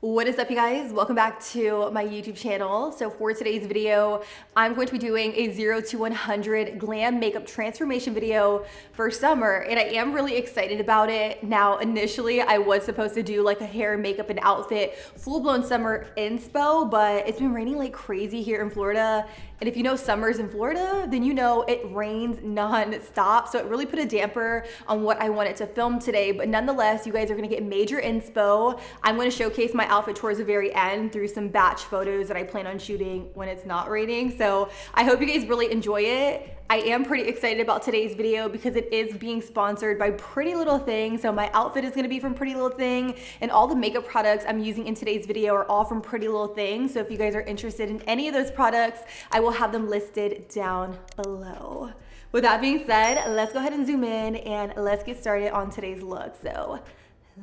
What is up, you guys? Welcome back to my YouTube channel. So for today's video, I'm going to be doing a 0 to 100 glam makeup transformation video for summer, and I am really excited about it. Now, initially, I was supposed to do like a hair, makeup, and outfit full-blown summer inspo, but it's been raining like crazy here in Florida. And if you know summers in Florida, then you know it rains non-stop. So it really put a damper on what I wanted to film today. But nonetheless, you guys are gonna get major inspo. I'm gonna showcase my outfit towards the very end through some batch photos that I plan on shooting when it's not raining. So I hope you guys really enjoy it. I am pretty excited about today's video because it is being sponsored by PrettyLittleThing. So my outfit is gonna be from PrettyLittleThing, and all the makeup products I'm using in today's video are all from PrettyLittleThing. So if you guys are interested in any of those products, I will have them listed down below. With that being said, let's go ahead and zoom in and let's get started on today's look. So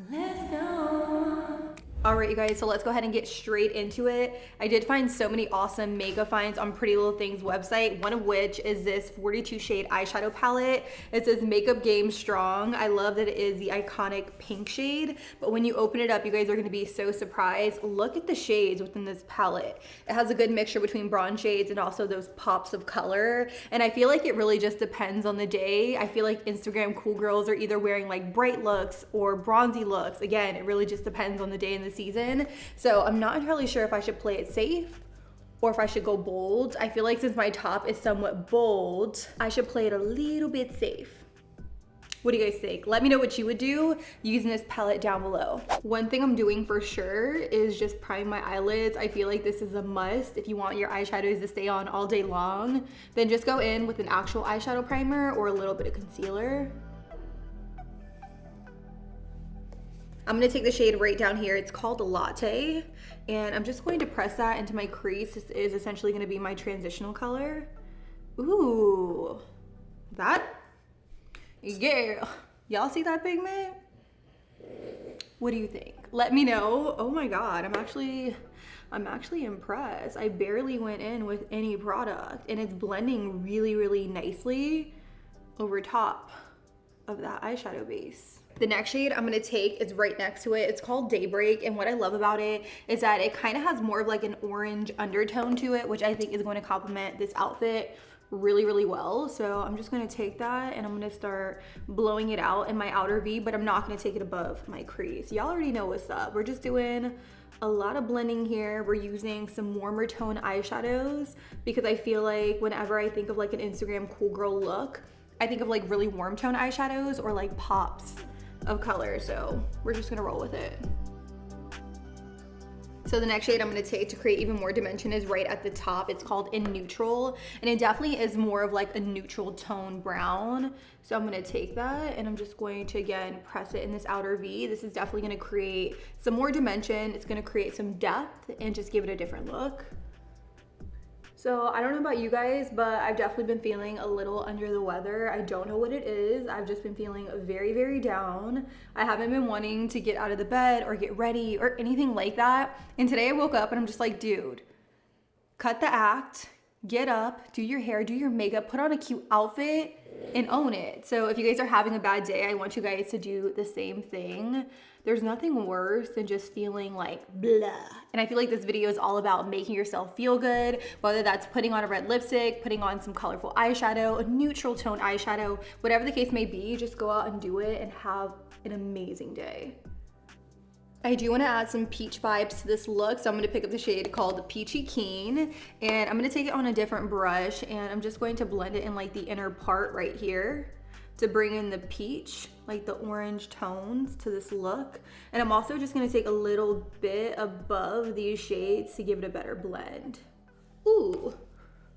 let's go. All right, you guys, so let's go ahead and get straight into it. I did find so many awesome makeup finds on PrettyLittleThing's website, one of which is this 42 shade eyeshadow palette. It says Makeup Game Strong. I love that it is the iconic pink shade, but when you open it up, you guys are gonna be so surprised. Look at the shades within this palette. It has a good mixture between bronze shades and also those pops of color, and I feel like it really just depends on the day. I feel like Instagram cool girls are either wearing like bright looks or bronzy looks. Again, it really just depends on the day and the season. So I'm not entirely sure if I should play it safe or if I should go bold. I feel like since my top is somewhat bold, I should play it a little bit safe. What do you guys think? Let me know what you would do using this palette down below. One thing I'm doing for sure is just priming my eyelids. I feel like this is a must. If you want your eyeshadows to stay on all day long, then just go in with an actual eyeshadow primer or a little bit of concealer. I'm gonna take the shade right down here. It's called Latte, and I'm just going to press that into my crease. This is essentially gonna be my transitional color. Ooh, that, yeah. Y'all see that pigment? What do you think? Let me know. Oh my God, I'm actually impressed. I barely went in with any product, and it's blending really, really nicely over top of that eyeshadow base. The next shade I'm gonna take is right next to it. It's called Daybreak, and what I love about it is that it kind of has more of like an orange undertone to it, which I think is going to complement this outfit really, really well. So I'm just gonna take that and I'm gonna start blowing it out in my outer V, but I'm not gonna take it above my crease. Y'all already know what's up. We're just doing a lot of blending here. We're using some warmer tone eyeshadows because I feel like whenever I think of like an Instagram cool girl look, I think of like really warm tone eyeshadows or like pops of color, so we're just gonna roll with it. So the next shade I'm gonna take to create even more dimension is right at the top. It's called In Neutral, and it definitely is more of like a neutral tone brown. So I'm gonna take that and I'm just going to, again, press it in this outer V. This is definitely gonna create some more dimension. It's gonna create some depth and just give it a different look. So I don't know about you guys, but I've definitely been feeling a little under the weather. I don't know what it is. I've just been feeling very, very down. I haven't been wanting to get out of the bed or get ready or anything like that. And today I woke up and I'm just like, dude, cut the act, get up, do your hair, do your makeup, put on a cute outfit and own it. So if you guys are having a bad day, I want you guys to do the same thing. There's nothing worse than just feeling like blah. And I feel like this video is all about making yourself feel good, whether that's putting on a red lipstick, putting on some colorful eyeshadow, a neutral tone eyeshadow, whatever the case may be, just go out and do it and have an amazing day. I do want to add some peach vibes to this look, so I'm going to pick up the shade called Peachy Keen, and I'm going to take it on a different brush, and I'm just going to blend it in like the inner part right here to bring in the peach, like the orange tones to this look. And I'm also just going to take a little bit above these shades to give it a better blend. Ooh,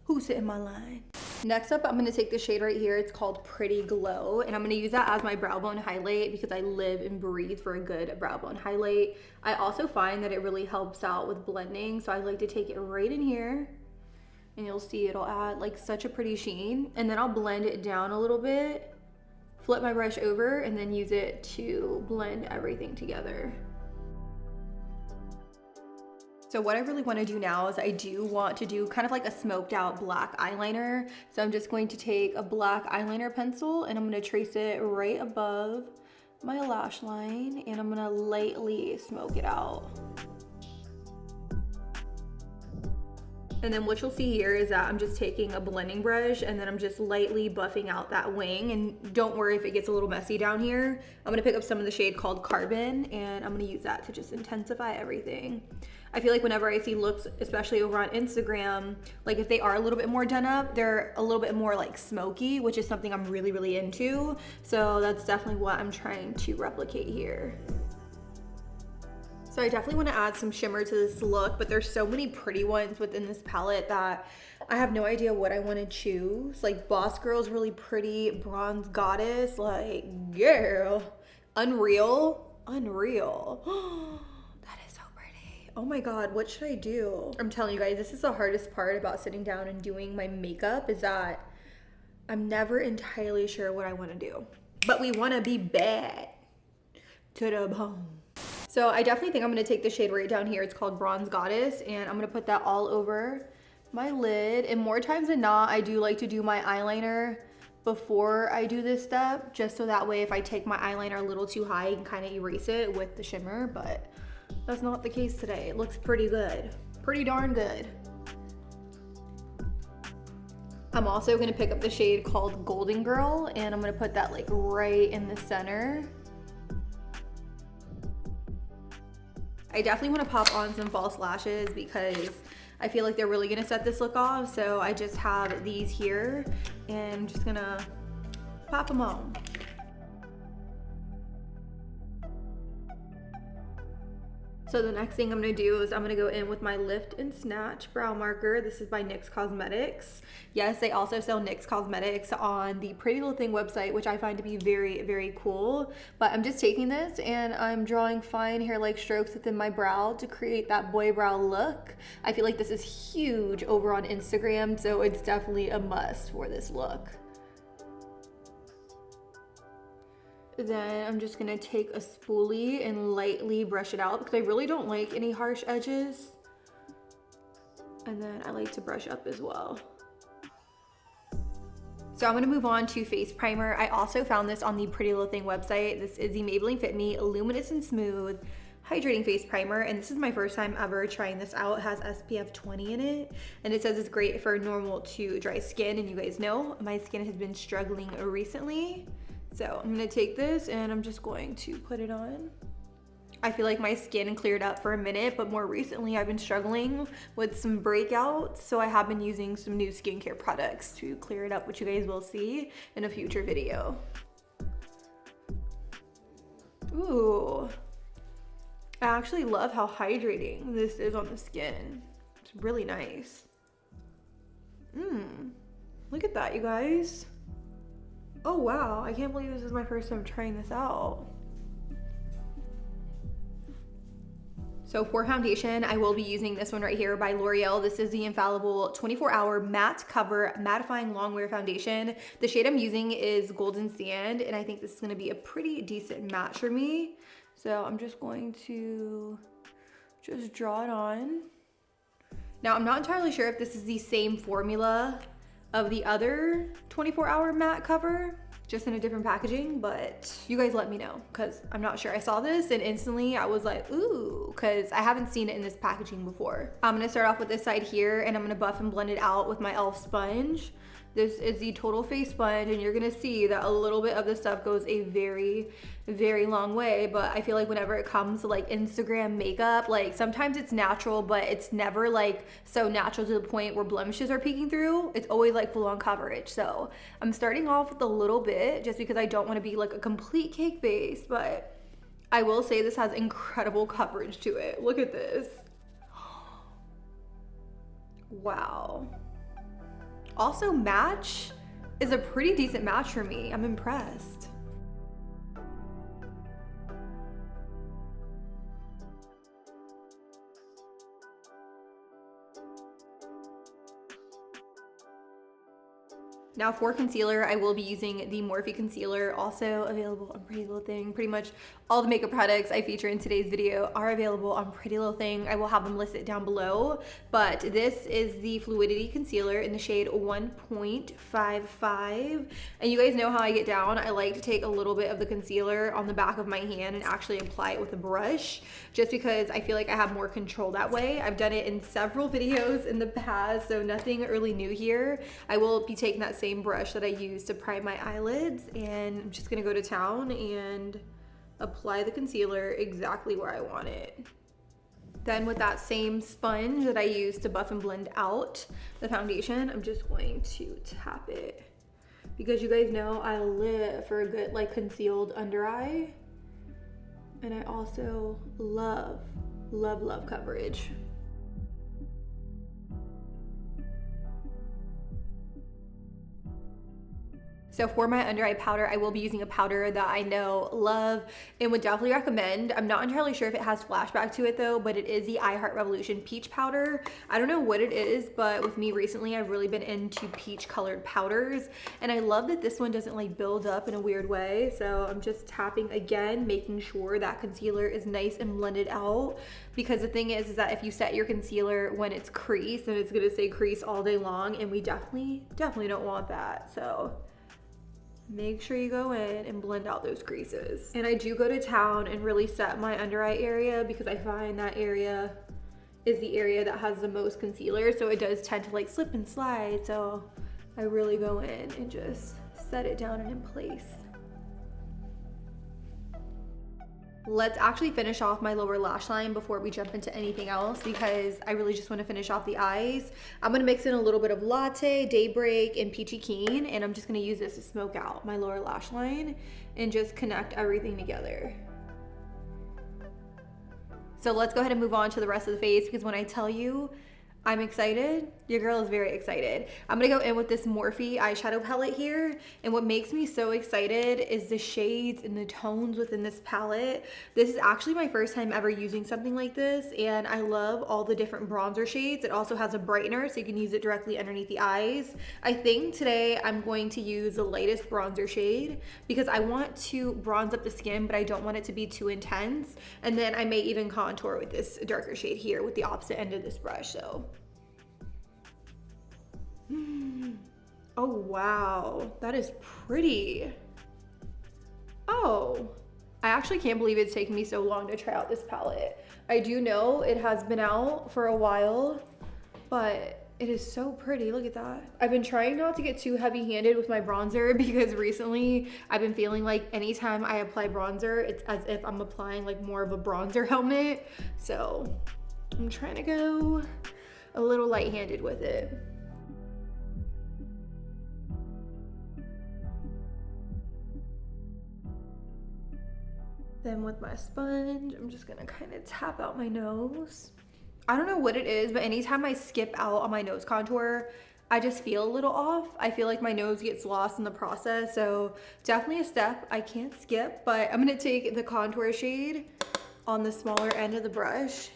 who's in my line? Next up, I'm gonna take the shade right here. It's called Pretty Glow, and I'm gonna use that as my brow bone highlight because I live and breathe for a good brow bone highlight. I also find that it really helps out with blending, so I like to take it right in here, and you'll see it'll add like such a pretty sheen. And then I'll blend it down a little bit, flip my brush over, and then use it to blend everything together. So what I really want to do now is I do want to do kind of like a smoked out black eyeliner. So I'm just going to take a black eyeliner pencil and I'm going to trace it right above my lash line, and I'm going to lightly smoke it out. And then what you'll see here is that I'm just taking a blending brush and then I'm just lightly buffing out that wing. And don't worry if it gets a little messy down here. I'm gonna pick up some of the shade called Carbon and I'm gonna use that to just intensify everything. I feel like whenever I see looks, especially over on Instagram, like if they are a little bit more done up, they're a little bit more like smoky, which is something I'm really, really into. So that's definitely what I'm trying to replicate here. So I definitely want to add some shimmer to this look, but there's so many pretty ones within this palette that I have no idea what I want to choose. Like Boss Girl's really pretty, Bronze Goddess, like girl, Unreal. That is so pretty. Oh my God, what should I do? I'm telling you guys, this is the hardest part about sitting down and doing my makeup is that I'm never entirely sure what I want to do, but we want to be bad to the bone. So I definitely think I'm gonna take the shade right down here. It's called Bronze Goddess, and I'm gonna put that all over my lid. And more times than not, I do like to do my eyeliner before I do this step, just so that way if I take my eyeliner a little too high, I can kind of erase it with the shimmer, but that's not the case today. It looks pretty good, pretty darn good. I'm also gonna pick up the shade called Golden Girl, and I'm gonna put that like right in the center. I definitely want to pop on some false lashes because I feel like they're really going to set this look off. So I just have these here and I'm just going to pop them on. So the next thing I'm gonna do is I'm gonna go in with my Lift and Snatch brow marker. This is by NYX Cosmetics. Yes, they also sell NYX Cosmetics on the PrettyLittleThing website, which I find to be very, very cool. But I'm just taking this and I'm drawing fine hair-like strokes within my brow to create that boy brow look. I feel like this is huge over on Instagram, so it's definitely a must for this look. Then I'm just gonna take a spoolie and lightly brush it out because I really don't like any harsh edges. And then I like to brush up as well. So I'm gonna move on to face primer. I also found this on the PrettyLittleThing website. This is the Maybelline Fit Me Luminous and Smooth Hydrating Face Primer, and this is my first time ever trying this out. It has SPF 20 in it, and it says it's great for normal to dry skin, and you guys know my skin has been struggling recently. So I'm gonna take this and I'm just going to put it on. I feel like my skin cleared up for a minute, but more recently I've been struggling with some breakouts. So I have been using some new skincare products to clear it up, which you guys will see in a future video. Ooh, I actually love how hydrating this is on the skin. It's really nice. Look at that, you guys. Oh wow, I can't believe this is my first time trying this out. So for foundation, I will be using this one right here by L'Oreal. This is the Infallible 24-Hour Matte Cover Mattifying Longwear Foundation. The shade I'm using is Golden Sand, and I think this is gonna be a pretty decent match for me. So I'm just going to just draw it on. Now I'm not entirely sure if this is the same formula of the other 24-hour matte cover, just in a different packaging, but you guys let me know because I'm not sure. I saw this and instantly I was like, ooh, because I haven't seen it in this packaging before. I'm gonna start off with this side here and I'm gonna buff and blend it out with my e.l.f. sponge. This is the Total Face Sponge, and you're gonna see that a little bit of this stuff goes a very, very long way. But I feel like whenever it comes to like Instagram makeup, like sometimes it's natural, but it's never like so natural to the point where blemishes are peeking through. It's always like full on coverage. So I'm starting off with a little bit just because I don't wanna be like a complete cake face, but I will say this has incredible coverage to it. Look at this. Wow. Also, match is a pretty decent match for me. I'm impressed. Now for concealer, I will be using the Morphe concealer, also available on PrettyLittleThing. Pretty much all the makeup products I feature in today's video are available on PrettyLittleThing. I will have them listed down below, but this is the Fluidity Concealer in the shade 1.55. And you guys know how I get down. I like to take a little bit of the concealer on the back of my hand and actually apply it with a brush, just because I feel like I have more control that way. I've done it in several videos in the past, so nothing really new here. I will be taking that same brush that I use to prime my eyelids, and I'm just gonna go to town and apply the concealer exactly where I want it. Then with that same sponge that I use to buff and blend out the foundation, I'm just going to tap it, because you guys know I live for a good like concealed under eye, and I also love coverage. So for my under eye powder, I will be using a powder that I know, love, and would definitely recommend. I'm not entirely sure if it has flashback to it though, but it is the I Heart Revolution Peach Powder. I don't know what it is, but with me recently, I've really been into peach colored powders. And I love that this one doesn't like build up in a weird way. So I'm just tapping again, making sure that concealer is nice and blended out. Because the thing is that if you set your concealer when it's creased, then it's gonna say crease all day long. And we definitely don't want that. So make sure you go in and blend out those creases. And I do go to town and really set my under eye area, because I find that area is the area that has the most concealer. So it does tend to like slip and slide. So I really go in and just set it down and in place. Let's actually finish off my lower lash line before we jump into anything else, because I really just want to finish off the eyes. I'm going to mix in a little bit of Latte, Daybreak, and Peachy Keen, and I'm just going to use this to smoke out my lower lash line and just connect everything together. So let's go ahead and move on to the rest of the face, because when I tell you I'm excited, your girl is very excited. I'm gonna go in with this Morphe eyeshadow palette here, and what makes me so excited is the shades and the tones within this palette. This is actually my first time ever using something like this, and I love all the different bronzer shades. It also has a brightener, so you can use it directly underneath the eyes. I think today I'm going to use the lightest bronzer shade, because I want to bronze up the skin, but I don't want it to be too intense. And then I may even contour with this darker shade here with the opposite end of this brush. So oh wow, that is pretty. Oh, I actually can't believe it's taken me so long to try out this palette. I do know it has been out for a while, but it is so pretty. Look at that. I've been trying not to get too heavy-handed with my bronzer, because recently I've been feeling like anytime I apply bronzer, it's as if I'm applying like more of a bronzer helmet. So I'm trying to go a little light-handed with it. Then with my sponge, I'm just gonna kind of tap out my nose. I don't know what it is, but anytime I skip out on my nose contour, I just feel a little off. I feel like my nose gets lost in the process. So definitely a step I can't skip, but I'm gonna take the contour shade on the smaller end of the brush.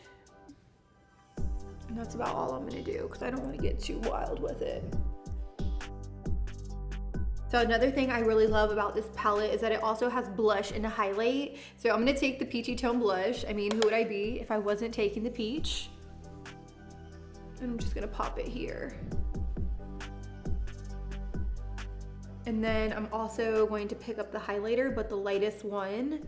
And that's about all I'm gonna do, because I don't want to get too wild with it. So another thing I really love about this palette is that it also has blush and a highlight. So I'm gonna take the peachy tone blush. I mean, who would I be if I wasn't taking the peach? And I'm just gonna pop it here. And then I'm also going to pick up the highlighter, but the lightest one.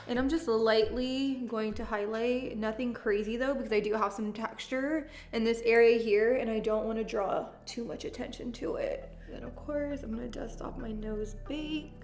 And I'm just lightly going to highlight, nothing crazy though, because I do have some texture in this area here, and I don't want to draw too much attention to it. And then of course, I'm gonna dust off my nose bake.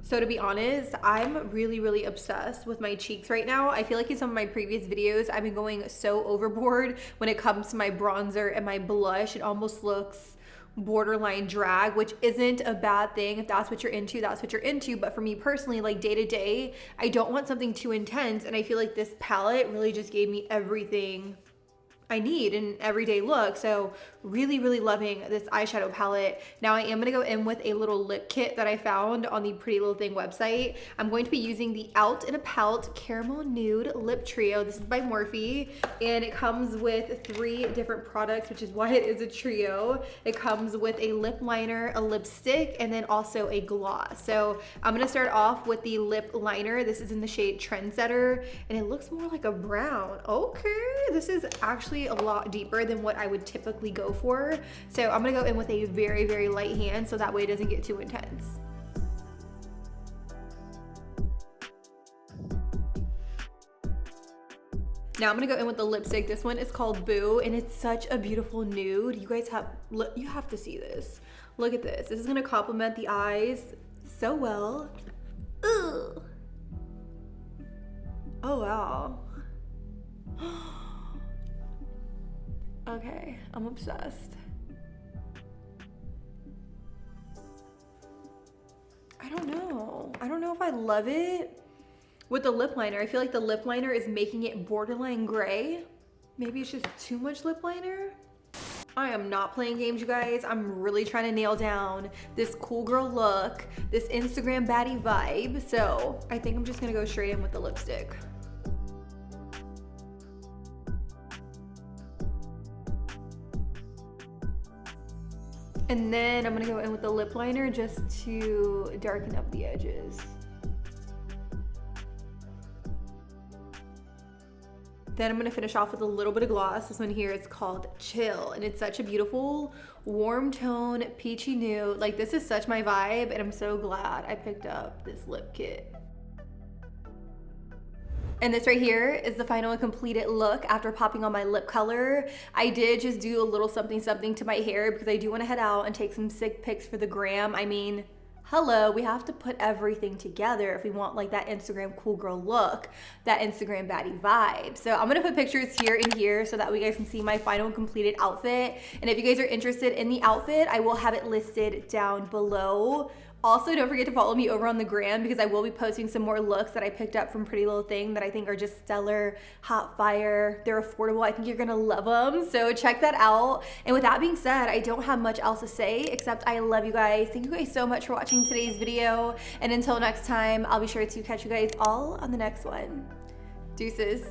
So to be honest, I'm really obsessed with my cheeks right now. I feel like in some of my previous videos, I've been going so overboard when it comes to my bronzer and my blush. It almost looks borderline drag, which isn't a bad thing. If that's what you're into, that's what you're into. But for me personally, like day to day, I don't want something too intense. And I feel like this palette really just gave me everything I need in an everyday look. So really, really loving this eyeshadow palette. Now I am gonna go in with a little lip kit that I found on the PrettyLittleThing website. I'm going to be using the Out in a Pout Caramel Nude Lip Trio. This is by Morphe, and it comes with 3 different products, which is why it is a trio. It comes with a lip liner, a lipstick, and then also a gloss. So I'm gonna start off with the lip liner. This is in the shade Trendsetter, and it looks more like a brown. Okay, this is actually a lot deeper than what I would typically go for. So I'm gonna go in with a very, very light hand so that way it doesn't get too intense. Now I'm gonna go in with the lipstick. This one is called Boo, and it's such a beautiful nude. You guys you have to see this. Look at this. This is gonna complement the eyes so well. Ugh. Oh wow. Okay, I'm obsessed. I don't know if I love it with the lip liner. I feel like the lip liner is making it borderline gray. Maybe it's just too much lip liner. I am not playing games, you guys. I'm really trying to nail down this cool girl look, this Instagram baddie vibe. So I think I'm just gonna go straight in with the lipstick. And then I'm gonna go in with the lip liner just to darken up the edges. Then I'm gonna finish off with a little bit of gloss. This one here is called Chill, and it's such a beautiful warm tone, peachy nude. Like, this is such my vibe, and I'm so glad I picked up this lip kit. And this right here is the final and completed look after popping on my lip color. I did just do a little something to my hair because I do want to head out and take some sick pics for the gram. I mean, hello, we have to put everything together if we want like that Instagram cool girl look, that Instagram baddie vibe. So I'm gonna put pictures here and here so that you guys can see my final and completed outfit. And if you guys are interested in the outfit, I will have it listed down below. Also, don't forget to follow me over on the gram because I will be posting some more looks that I picked up from PrettyLittleThing that I think are just stellar, hot fire. They're affordable. I think you're gonna love them. So check that out. And with that being said, I don't have much else to say except I love you guys. Thank you guys so much for watching today's video. And until next time, I'll be sure to catch you guys all on the next one. Deuces.